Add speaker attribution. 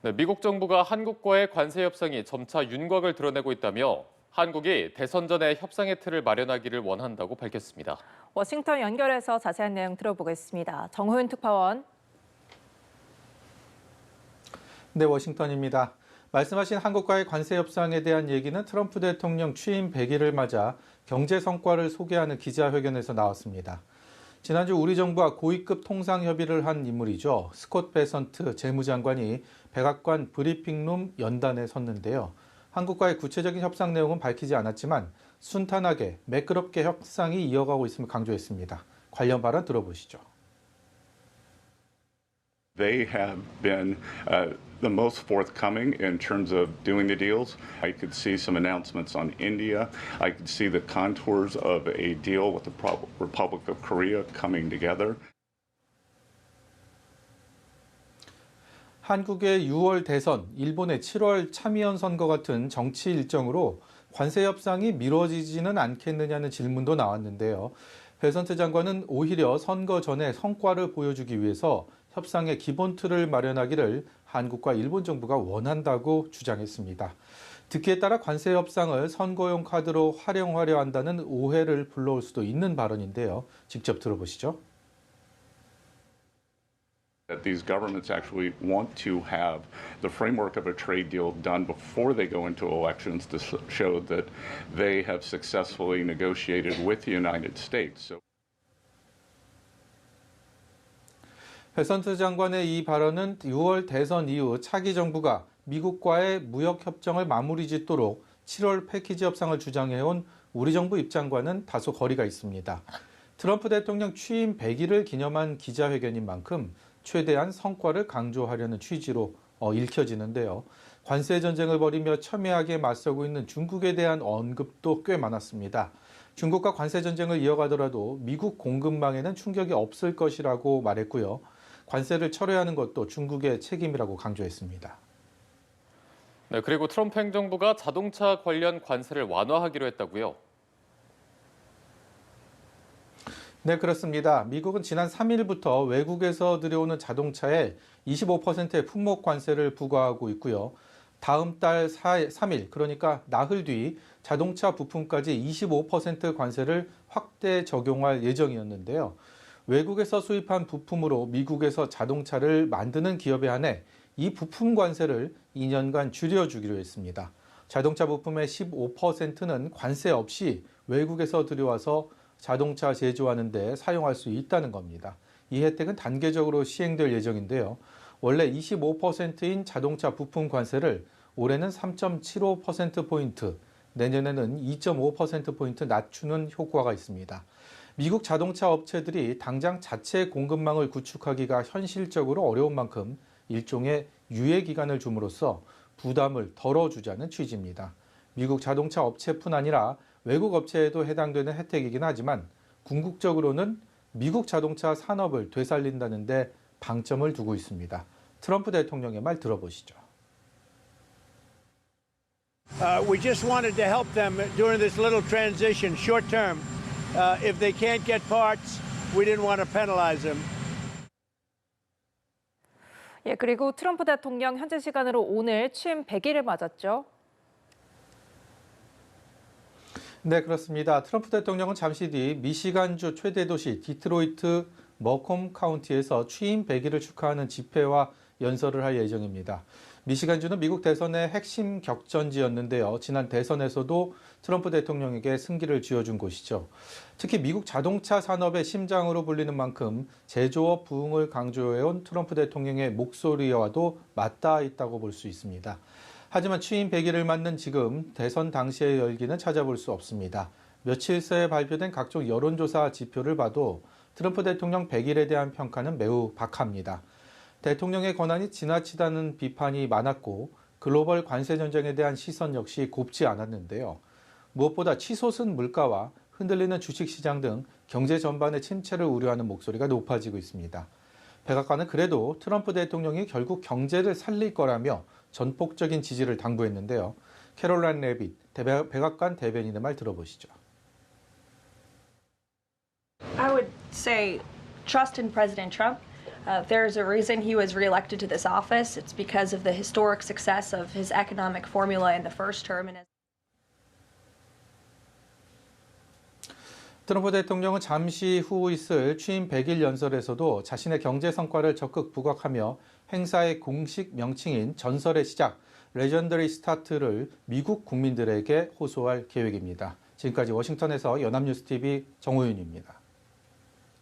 Speaker 1: 네, 미국 정부가 한국과의 관세 협상이 점차 윤곽을 드러내고 있다며 한국이 대선 전에 협상의 틀을 마련하기를 원한다고 밝혔습니다.
Speaker 2: 워싱턴 연결해서 자세한 내용 들어보겠습니다. 정호윤 특파원.
Speaker 3: 네, 워싱턴입니다. 말씀하신 한국과의 관세 협상에 대한 얘기는 트럼프 대통령 취임 100일을 맞아 경제 성과를 소개하는 기자회견에서 나왔습니다. 지난주 우리 정부와 고위급 통상 협의를 한 인물이죠. 스콧 베선트 재무장관이 백악관 브리핑룸 연단에 섰는데요. 한국과의 구체적인 협상 내용은 밝히지 않았지만 순탄하게 매끄럽게 협상이 이어가고 있음을 강조했습니다. 관련 발언 들어보시죠.
Speaker 4: They have been the most forthcoming in terms of doing the deals. I could see some announcements on India. I could see the contours of a deal with the Republic of Korea coming together.
Speaker 3: 한국의 6월 대선, 일본의 7월 참의원 선거 같은 정치 일정으로 관세 협상이 미뤄지지는 않겠느냐는 질문도 나왔는데요. 베선트 장관은 오히려 선거 전에 성과를 보여주기 위해서 협상의 기본 틀을 마련하기를 한국과 일본 정부가 원한다고 주장했습니다. 듣기에 따라 관세 협상을 선거용 카드로 활용하려 한다는 오해를 불러올 수도 있는 발언인데요. 직접 들어보시죠.
Speaker 4: That these governments actually want to have the framework of a trade deal done before they go into elections to show that they have successfully negotiated with the United States.
Speaker 3: 베선트 장관의 이 발언은 6월 대선 이후 차기 정부가 미국과의 무역 협정을 마무리 짓도록 7월 패키지 협상을 주장해온 우리 정부 입장과는 다소 거리가 있습니다. 트럼프 대통령 취임 100일을 기념한 기자회견인 만큼 최대한 성과를 강조하려는 취지로 읽혀지는데요. 관세 전쟁을 벌이며 첨예하게 맞서고 있는 중국에 대한 언급도 꽤 많았습니다. 중국과 관세 전쟁을 이어가더라도 미국 공급망에는 충격이 없을 것이라고 말했고요. 관세를 철회하는 것도 중국의 책임이라고 강조했습니다.
Speaker 1: 네, 그리고 트럼프 행정부가 자동차 관련 관세를 완화하기로 했다고요?
Speaker 3: 네, 그렇습니다. 미국은 지난 3일부터 외국에서 들여오는 자동차에 25%의 품목 관세를 부과하고 있고요. 다음 달 3일, 그러니까 나흘 뒤 자동차 부품까지 25% 관세를 확대 적용할 예정이었는데요. 외국에서 수입한 부품으로 미국에서 자동차를 만드는 기업에 한해 이 부품 관세를 2년간 줄여주기로 했습니다. 자동차 부품의 15%는 관세 없이 외국에서 들여와서 자동차 제조하는 데 사용할 수 있다는 겁니다. 이 혜택은 단계적으로 시행될 예정인데요. 원래 25%인 자동차 부품 관세를 올해는 3.75%포인트, 내년에는 2.5%포인트 낮추는 효과가 있습니다. 미국 자동차 업체들이 당장 자체 공급망을 구축하기가 현실적으로 어려운 만큼 일종의 유예 기간을 줌으로써 부담을 덜어주자는 취지입니다. 미국 자동차 업체뿐 아니라 외국 업체에도 해당되는 혜택이긴 하지만 궁극적으로는 미국 자동차 산업을 되살린다는 데 방점을 두고 있습니다. 트럼프 대통령의 말 들어보시죠.
Speaker 5: We just wanted to help them during this little transition, short term. If they can't get parts, we didn't want to penalize them.
Speaker 2: 예, 그리고 트럼프 대통령 현재 시간으로 오늘 취임 100일을 맞았죠.
Speaker 3: 네, 그렇습니다. 트럼프 대통령은 잠시 뒤 미시간주 최대 도시 디트로이트 머콤 카운티에서 취임 100일을 축하하는 집회와 연설을 할 예정입니다. 미시간주는 미국 대선의 핵심 격전지였는데요. 지난 대선에서도 트럼프 대통령에게 승기를 쥐어준 곳이죠. 특히 미국 자동차 산업의 심장으로 불리는 만큼 제조업 부흥을 강조해온 트럼프 대통령의 목소리와도 맞닿아 있다고 볼 수 있습니다. 하지만 취임 100일을 맞는 지금 대선 당시의 열기는 찾아볼 수 없습니다. 며칠 새에 발표된 각종 여론조사 지표를 봐도 트럼프 대통령 100일에 대한 평가는 매우 박합니다. 대통령의 권한이 지나치다는 비판이 많았고 글로벌 관세 전쟁에 대한 시선 역시 곱지 않았는데요. 무엇보다 치솟은 물가와 흔들리는 주식시장 등 경제 전반의 침체를 우려하는 목소리가 높아지고 있습니다. 백악관은 그래도 트럼프 대통령이 결국 경제를 살릴 거라며 전폭적인 지지를 당부했는데요. 캐롤라인 레빗 백악관 대변인의 말 들어보시죠.
Speaker 6: I would say trust in President Trump. There's a reason he was reelected to this office. It's because of the historic success of his economic formula in the first term.
Speaker 3: 트럼프 대통령은 잠시 후 있을 취임 100일 연설에서도 자신의 경제 성과를 적극 부각하며 행사의 공식 명칭인 전설의 시작, 레전더리 스타트를 미국 국민들에게 호소할 계획입니다. 지금까지 워싱턴에서 연합뉴스TV 정호윤입니다.